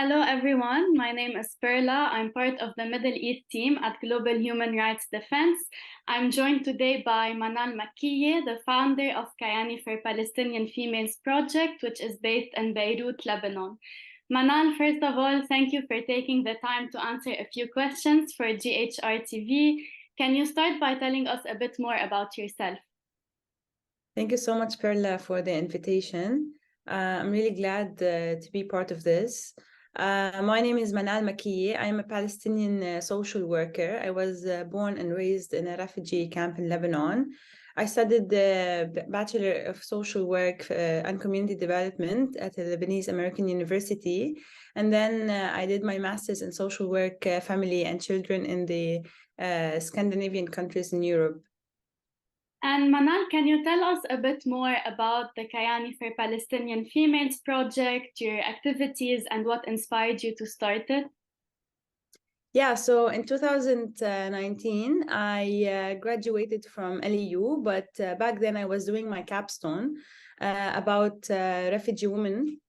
Hello, everyone. My name is Perla. I'm part of the Middle East team at Global Human Rights Defense. I'm joined today by Manal Makkieh, the founder of Kayani for Palestinian Females Project, which is based in Beirut, Lebanon. Manal, first of all, thank you for taking the time to answer a few questions for GHRTV. Can you start by telling us a bit more about yourself? Thank you so much, Perla, for the invitation. I'm really glad to be part of this. My name is Manal Makkieh. I am a Palestinian social worker. I was born and raised in a refugee camp in Lebanon. I studied the Bachelor of Social Work and Community Development at the Lebanese American University. And then I did my master's in social work, family and children in the Scandinavian countries in Europe. And Manal, can you tell us a bit more about the Kayani for Palestinian Females project, your activities, and what inspired you to start it? Yeah, so in 2019, I graduated from LEU, but back then I was doing my capstone about refugee women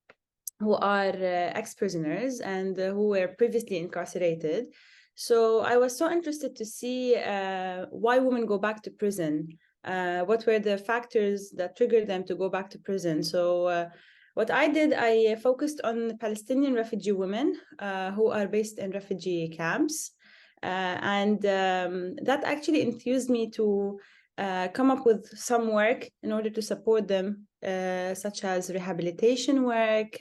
who are ex-prisoners and who were previously incarcerated. So I was so interested to see why women go back to prison. What were the factors that triggered them to go back to prison? So what I did, I focused on Palestinian refugee women who are based in refugee camps. And that actually enthused me to come up with some work in order to support them, such as rehabilitation work,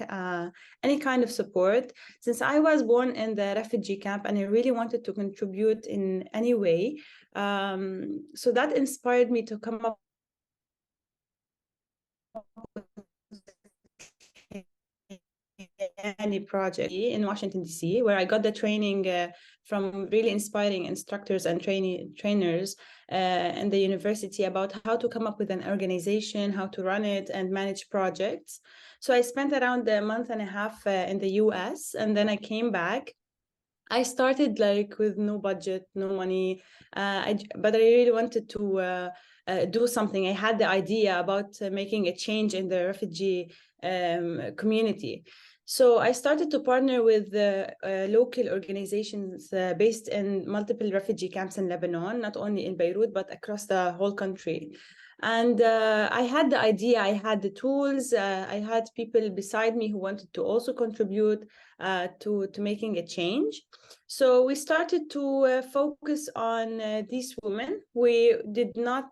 any kind of support. Since I was born in the refugee camp and I really wanted to contribute in any way, so that inspired me to come up with Kayani Project in Washington, D.C., where I got the training from really inspiring instructors and trainers in the university about how to come up with an organization, how to run it and manage projects. So I spent around a month and a half in the US, and then I came back. I started like with no budget, no money, but I really wanted to do something. I had the idea about making a change in the refugee community. So I started to partner with local organizations based in multiple refugee camps in Lebanon, not only in Beirut, but across the whole country. And I had the idea, I had the tools, I had people beside me who wanted to also contribute to making a change. So we started to focus on these women. We did not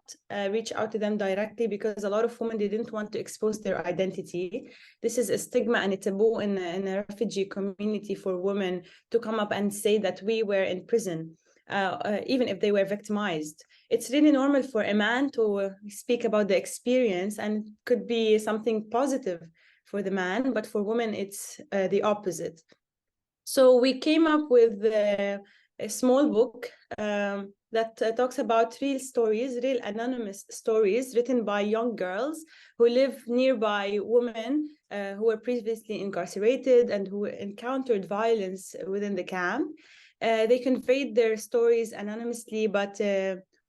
reach out to them directly because a lot of women didn't want to expose their identity. This is a stigma and a taboo in a refugee community for women to come up and say that we were in prison, even if they were victimized. It's really normal for a man to speak about the experience, and it could be something positive for the man, but for women, it's the opposite. So we came up with a small book that talks about real stories, real anonymous stories written by young girls who live nearby women who were previously incarcerated and who encountered violence within the camp. They conveyed their stories anonymously, but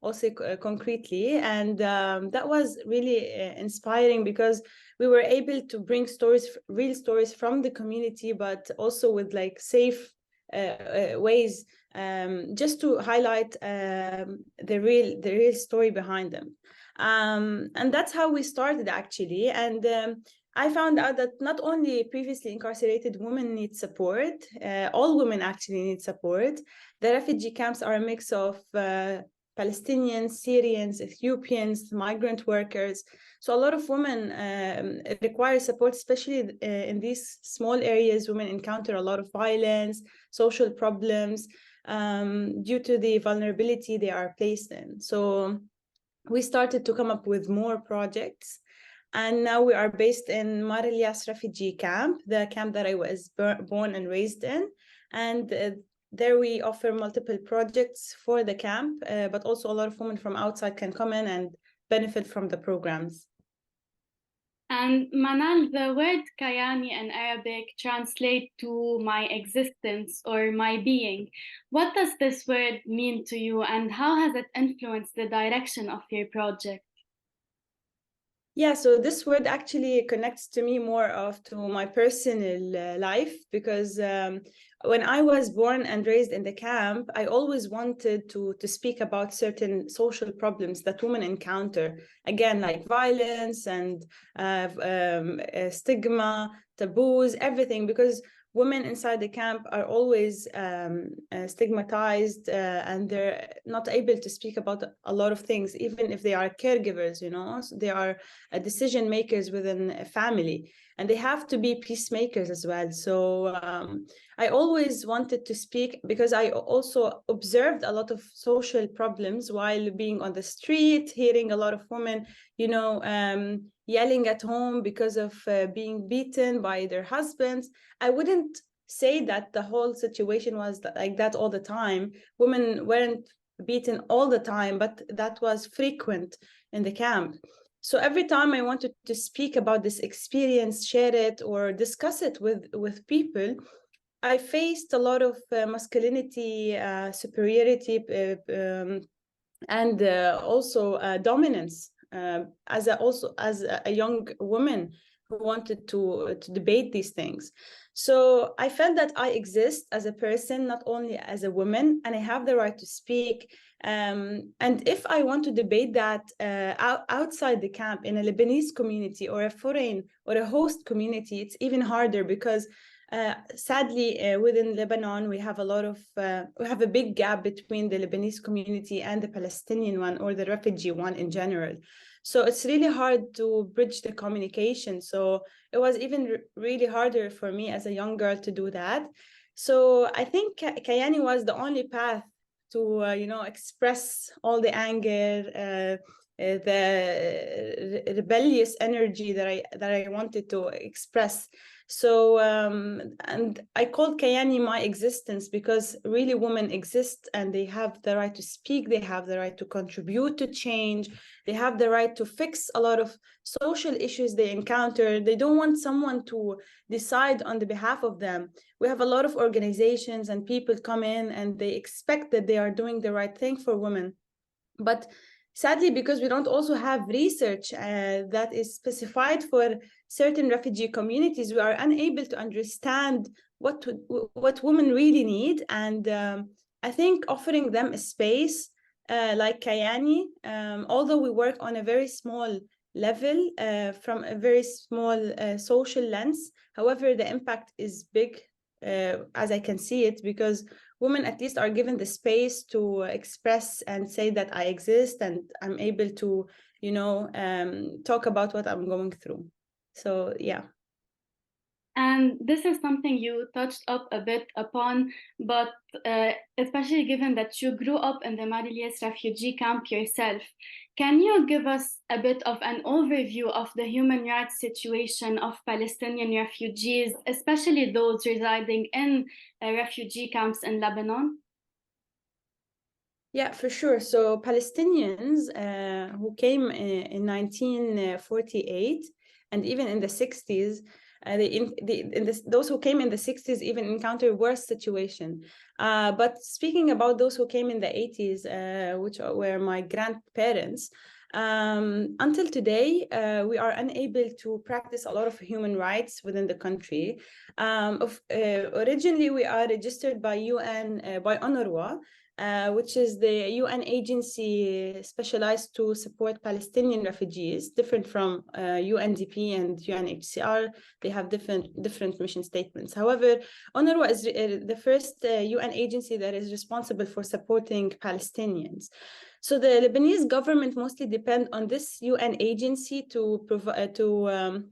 also concretely. And that was really inspiring because we were able to bring stories, real stories from the community, but also with like safe ways, just to highlight the real story behind them. And that's how we started actually. And I found out that not only previously incarcerated women need support, all women actually need support. The refugee camps are a mix of Palestinians, Syrians, Ethiopians, migrant workers. So a lot of women require support, especially in these small areas. Women encounter a lot of violence, social problems due to the vulnerability they are placed in. So we started to come up with more projects. And now we are based in Mar Elias refugee camp, the camp that I was born and raised in. And there we offer multiple projects for the camp, but also a lot of women from outside can come in and benefit from the programs. And Manal, the word Kayani in Arabic translates to my existence or my being. What does this word mean to you, and how has it influenced the direction of your project? Yeah, so this word actually connects to me more of to my personal life, because when I was born and raised in the camp, I always wanted to speak about certain social problems that women encounter. Again, like violence and stigma, taboos, everything, because women inside the camp are always stigmatized, and they're not able to speak about a lot of things, even if they are caregivers, you know. So they are decision makers within a family, and they have to be peacemakers as well. So I always wanted to speak because I also observed a lot of social problems while being on the street, hearing a lot of women, you know, yelling at home because of being beaten by their husbands. I wouldn't say that the whole situation was like that all the time. Women weren't beaten all the time, but that was frequent in the camp. So every time I wanted to speak about this experience, share it or discuss it with people, I faced a lot of masculinity, superiority, and also dominance, as a young woman who wanted to debate these things. So I felt that I exist as a person, not only as a woman, and I have the right to speak. And if I want to debate that outside the camp in a Lebanese community or a foreign or a host community, it's even harder, because sadly, within Lebanon, we have a big gap between the Lebanese community and the Palestinian one, or the refugee one in general. So it's really hard to bridge the communication. So it was even really harder for me as a young girl to do that. So I think Kayani was the only path to, express all the anger, the rebellious energy that I wanted to express. So, and I called Kayani my existence, because really women exist and they have the right to speak, they have the right to contribute to change, they have the right to fix a lot of social issues they encounter. They don't want someone to decide on the behalf of them. We have a lot of organizations and people come in and they expect that they are doing the right thing for women. But sadly, because we don't also have research that is specified for certain refugee communities, we are unable to understand what women really need. And I think offering them a space like Kayani, although we work on a very small level, from a very small social lens, however, the impact is big, as I can see it, because women at least are given the space to express and say that I exist and I'm able to, talk about what I'm going through. So, yeah. And this is something you touched up a bit upon, but especially given that you grew up in the Marilies refugee camp yourself, can you give us a bit of an overview of the human rights situation of Palestinian refugees, especially those residing in refugee camps in Lebanon? Yeah, for sure. So Palestinians who came in 1948 and even in the 60s, those who came in the 60s even encountered worse situation. But speaking about those who came in the 80s, which were my grandparents, until today, we are unable to practice a lot of human rights within the country. Originally, we are registered by UN, by UNRWA, which is the UN agency specialized to support Palestinian refugees, different from UNDP and UNHCR. They have different mission statements. However, UNRWA is the first UN agency that is responsible for supporting Palestinians. So the Lebanese government mostly depend on this UN agency to provide,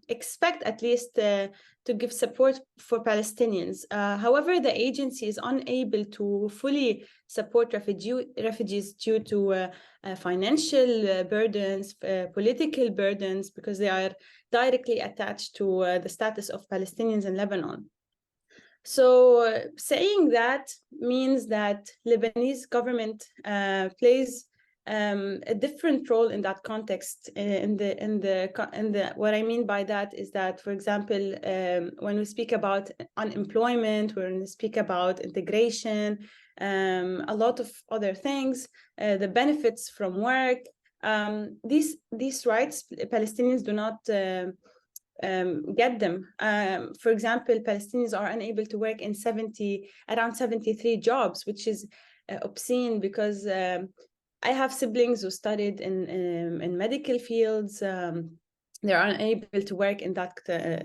expect at least to give support for Palestinians. However, the agency is unable to fully support refugees due to financial burdens, political burdens, because they are directly attached to the status of Palestinians in Lebanon. So saying that means that Lebanese government plays a different role in that context. What I mean by that is that, for example, when we speak about unemployment, when we speak about integration, a lot of other things, the benefits from work, these rights, Palestinians do not get them. For example, Palestinians are unable to work in around 73 jobs, which is obscene, because I have siblings who studied in medical fields. They are unable to work in that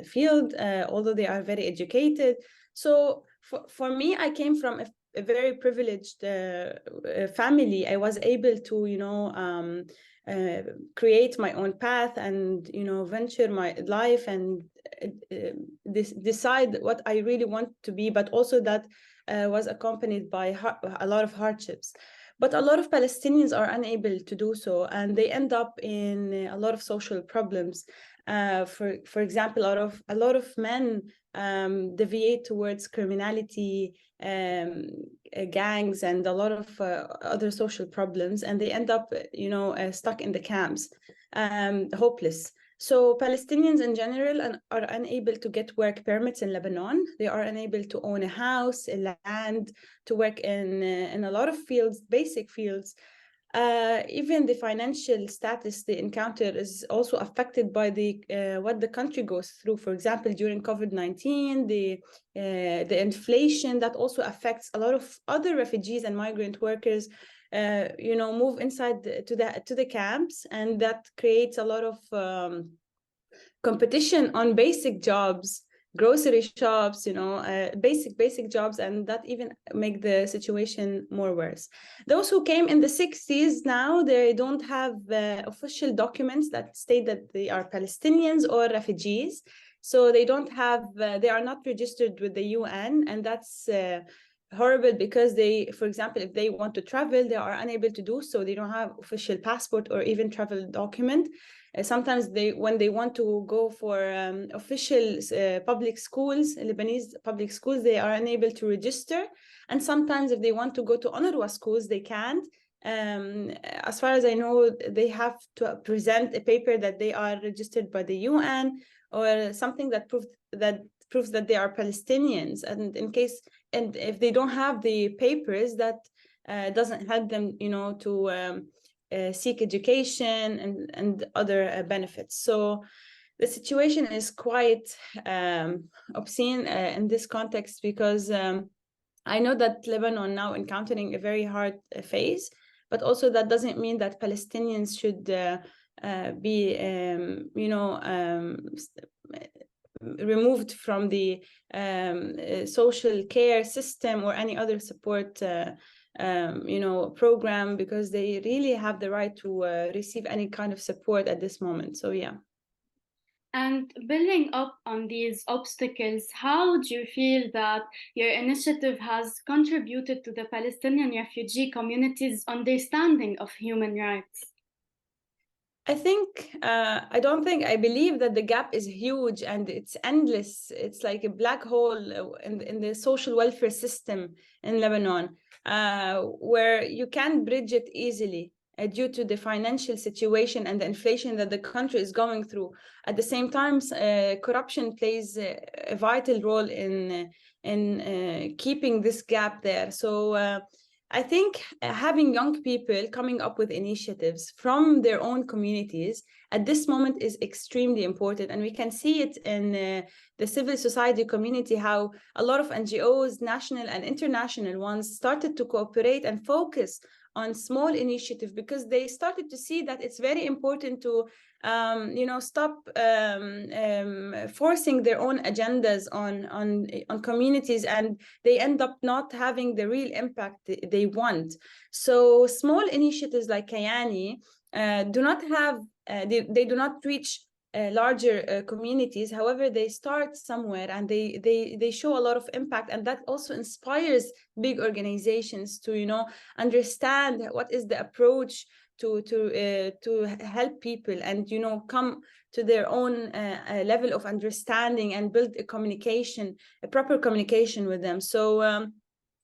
field, although they are very educated. So for me, I came from a very privileged family. I was able to, create my own path and, venture my life and decide what I really want to be, but also that was accompanied by a lot of hardships. But a lot of Palestinians are unable to do so, and they end up in a lot of social problems. For example, a lot of men deviate towards criminality, gangs, and a lot of other social problems, and they end up, stuck in the camps, hopeless. So Palestinians in general are unable to get work permits in Lebanon. They are unable to own a house, a land, to work in a lot of fields, basic fields. Even the financial status they encounter is also affected by what the country goes through. For example, during COVID-19, the inflation that also affects a lot of other refugees and migrant workers. Move inside to the camps, and that creates a lot of competition on basic jobs, grocery shops, basic jobs, and that even make the situation more worse. Those who came in the 60s, now they don't have official documents that state that they are Palestinians or refugees. So they don't have, they are not registered with the UN, and that's horrible, because they, for example, if they want to travel, they are unable to do so. They don't have official passport or even travel document. Sometimes when they want to go for official public schools, Lebanese public schools, they are unable to register. And sometimes if they want to go to UNRWA schools, they can't. As far as I know, they have to present a paper that they are registered by the UN, or something that proves that they are Palestinians. And if they don't have the papers, that doesn't help them, to seek education and other benefits. So the situation is quite obscene in this context, because I know that Lebanon now encountering a very hard phase, but also that doesn't mean that Palestinians should be, removed from the social care system or any other support program, because they really have the right to receive any kind of support at this moment. So yeah. And building up on these obstacles, how do you feel that your initiative has contributed to the Palestinian refugee community's understanding of human rights? I believe that the gap is huge and it's endless. It's like a black hole in the social welfare system in Lebanon, where you can't bridge it easily due to the financial situation and the inflation that the country is going through. At the same time, corruption plays a vital role in keeping this gap there. So I think having young people coming up with initiatives from their own communities at this moment is extremely important. And we can see it in the civil society community, how a lot of NGOs, national and international ones, started to cooperate and focus on small initiatives, because they started to see that it's very important to stop forcing their own agendas on communities, and they end up not having the real impact they want. So small initiatives like Kayani do not have, they do not reach larger communities. However, they start somewhere, and they show a lot of impact, and that also inspires big organizations to understand what is the approach to help people, and come to their own level of understanding and build a proper communication with them. So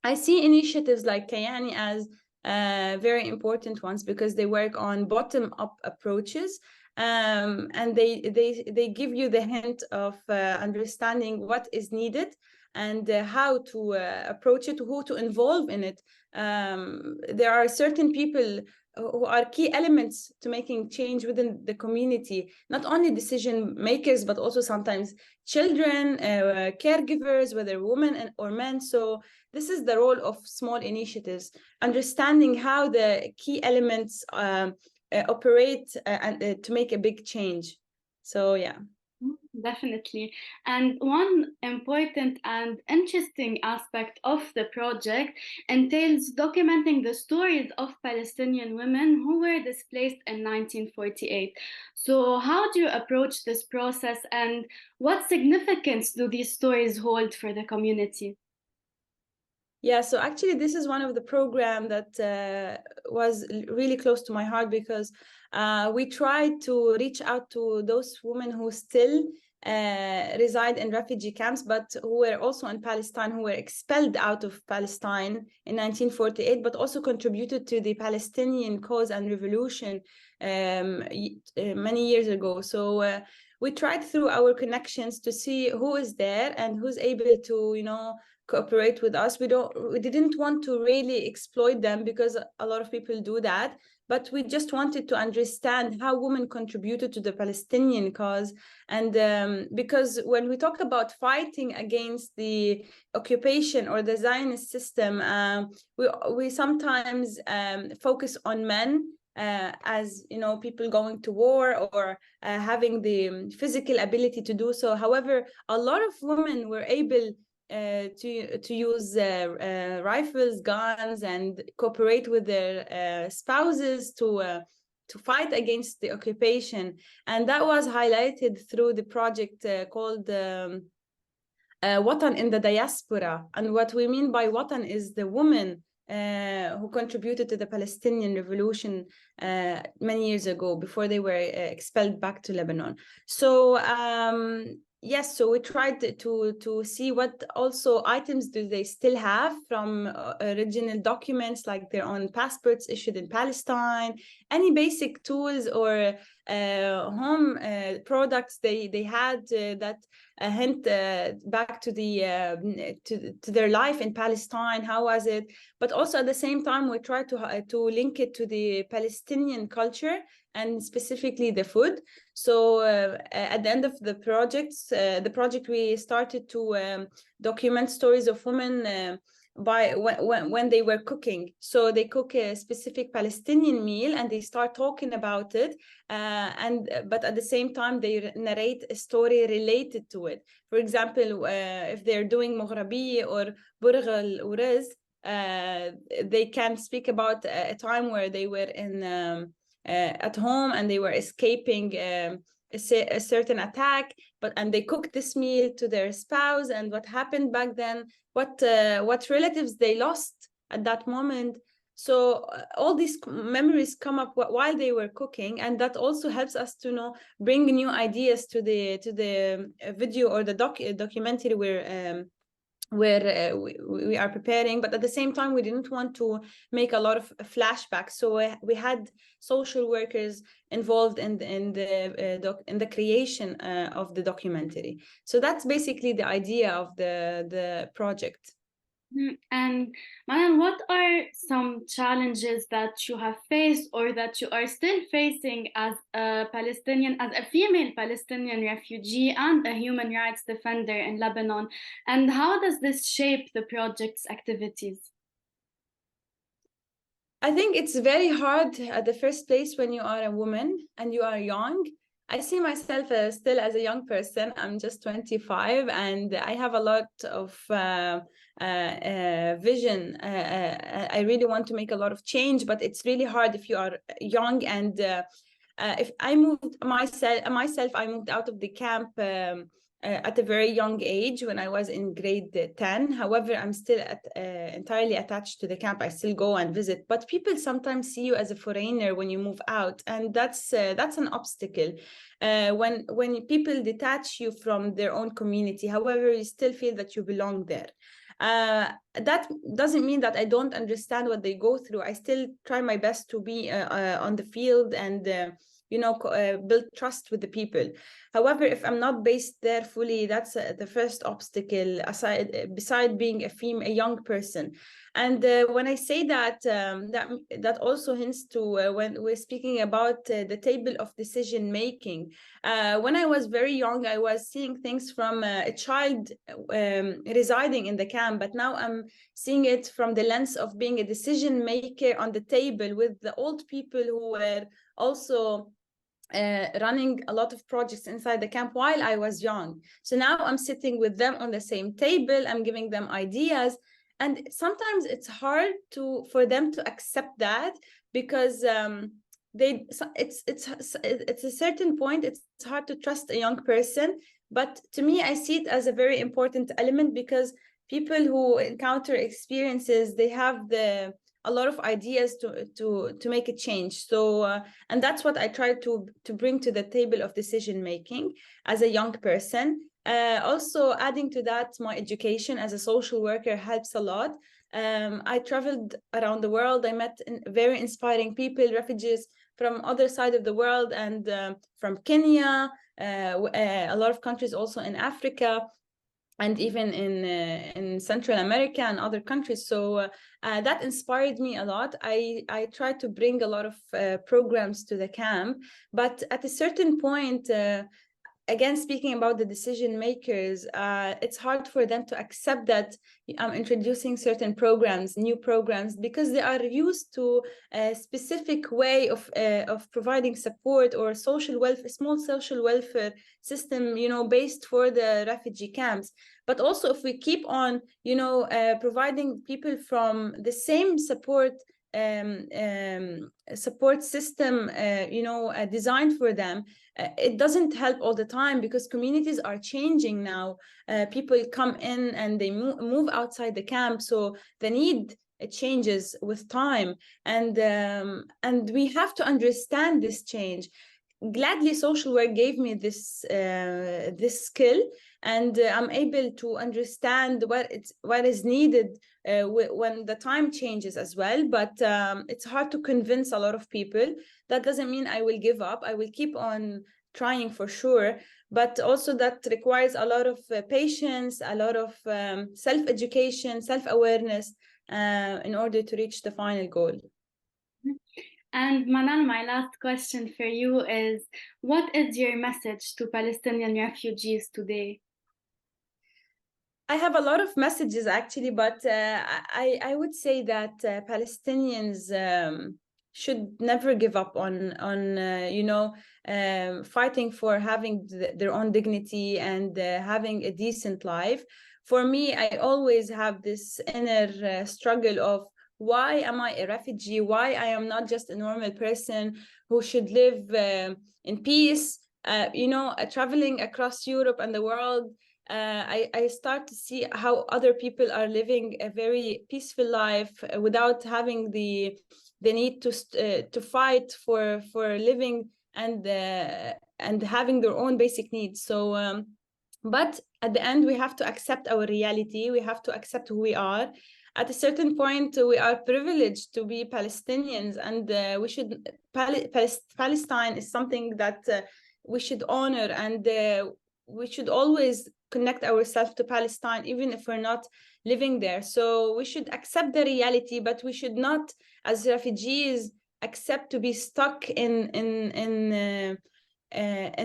I see initiatives like Kayani as very important ones, because they work on bottom-up approaches, and they give you the hint of understanding what is needed and how to approach it, who to involve in it. There are certain people who are key elements to making change within the community, not only decision makers, but also sometimes children, caregivers, whether women or men. So this is the role of small initiatives, understanding how the key elements operate and to make a big change. So yeah. Definitely. And one important and interesting aspect of the project entails documenting the stories of Palestinian women who were displaced in 1948. So, how do you approach this process, and what significance do these stories hold for the community? Yeah, so actually, this is one of the program that was really close to my heart, because we tried to reach out to those women who still reside in refugee camps, but who were also in Palestine, who were expelled out of Palestine in 1948, but also contributed to the Palestinian cause and revolution many years ago. So we tried through our connections to see who is there and who's able to, cooperate with us. We didn't want to really exploit them, because a lot of people do that, but we just wanted to understand how women contributed to the Palestinian cause. And because when we talk about fighting against the occupation or the Zionist system, we sometimes focus on men, as people going to war or having the physical ability to do so. However, a lot of women were able to use rifles, guns, and cooperate with their spouses to fight against the occupation. And that was highlighted through the project called Watan in the Diaspora. And what we mean by Watan is the woman who contributed to the Palestinian revolution many years ago, before they were expelled back to Lebanon. So yes, so we tried to see what also items do they still have from original documents, like their own passports issued in Palestine, any basic tools or home products they had that hint back to the to their life in Palestine. How was it? But also at the same time, we try to link it to the Palestinian culture, and specifically the food. So at the end of the project we started to document stories of women by when they were cooking. So they cook a specific Palestinian meal and they start talking about it, but at the same time they narrate a story related to it. For example, if they're doing مغربية or برغ الورز, they can speak about a time where they were in at home and they were escaping a certain attack, and they cooked this meal to their spouse, and what happened back then, what relatives they lost at that moment. So all these memories come up while they were cooking, and that also helps us to bring new ideas to the video or the documentary where we are preparing. But at the same time, we didn't want to make a lot of flashbacks, so we had social workers involved in the creation of the documentary. So that's basically the idea of the project. And Manal, what are some challenges that you have faced or that you are still facing as a female Palestinian refugee and a human rights defender in Lebanon? And how does this shape the project's activities? I think it's very hard at the first place when you are a woman and you are young. I see myself still as a young person. I'm just 25 and I have a lot of vision. I really want to make a lot of change, but it's really hard if you are young. And if I moved myself, I moved out of the camp at a very young age when I was in grade 10. However, I'm still entirely attached to the camp. I still go and visit, but people sometimes see you as a foreigner when you move out, and that's an obstacle. When people detach you from their own community, however, you still feel that you belong there. That doesn't mean that I don't understand what they go through. I still try my best to be on the field and build trust with the people. However, if I'm not based there fully, that's the first obstacle beside being a young person. And when I say that, that also hints to when we're speaking about the table of decision making. When I was very young, I was seeing things from a child residing in the camp, but now I'm seeing it from the lens of being a decision maker on the table with the old people who were also running a lot of projects inside the camp while I was young. So now I'm sitting with them on the same table, I'm giving them ideas. And sometimes it's hard for them to accept that, because it's a certain point, it's hard to trust a young person. But to me, I see it as a very important element, because people who encounter experiences, they have a lot of ideas to make a change. So and that's what I try to bring to the table of decision making as a young person. Also adding to that, my education as a social worker helps a lot. I traveled around the world. I met very inspiring people, refugees from other side of the world, and from Kenya, a lot of countries also in Africa, and even in Central America and other countries. So that inspired me a lot. I tried to bring a lot of programs to the camp, but at a certain point, again, speaking about the decision makers, it's hard for them to accept that I'm introducing certain programs, new programs, because they are used to a specific way of providing support or social welfare, small social welfare system, based for the refugee camps. But also, if we keep on, providing people from the same support system, designed for them, it doesn't help all the time, because communities are changing now. People come in and they move outside the camp, so the need changes with time, and we have to understand this change. Gladly, social work gave me this skill, and I'm able to understand what is needed when the time changes as well. But it's hard to convince a lot of people. That doesn't mean I will give up. I will keep on trying for sure, but also that requires a lot of patience, a lot of self-education, self-awareness, in order to reach the final goal. And Manal, my last question for you is, what is your message to Palestinian refugees today? I have a lot of messages actually, but I would say that Palestinians should never give up on fighting for having their own dignity and having a decent life. For me, I always have this inner struggle of, why am I a refugee? Why I am not just a normal person who should live in peace? Traveling across Europe and the world, I start to see how other people are living a very peaceful life without having the need to fight for living and having their own basic needs. So but at the end, we have to accept our reality. We have to accept who we are. At a certain point, we are privileged to be Palestinians, and we should Palestine is something that we should honor, and we should always connect ourselves to Palestine, even if we're not living there. So we should accept the reality, but we should not, as refugees, accept to be stuck in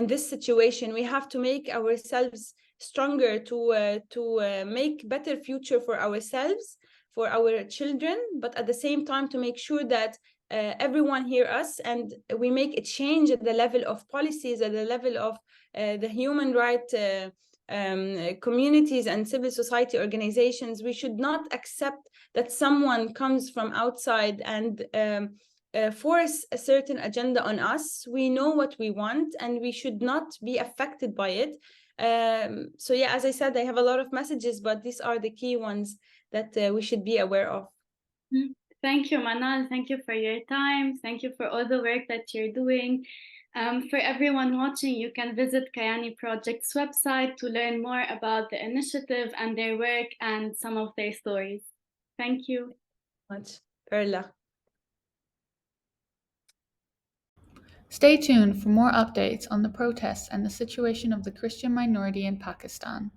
this situation. We have to make ourselves stronger to make better future for ourselves, for our children, but at the same time to make sure that everyone hear us, and we make a change at the level of policies, at the level of the human rights communities and civil society organizations. We should not accept that someone comes from outside and force a certain agenda on us. We know what we want, and we should not be affected by it. So yeah, as I said, I have a lot of messages, but these are the key ones that we should be aware of. Thank you, Manal. Thank you for your time. Thank you for all the work that you're doing. For everyone watching, you can visit Kayani Project's website to learn more about the initiative and their work and some of their stories. Thank you. Much, Perla. Stay tuned for more updates on the protests and the situation of the Christian minority in Pakistan.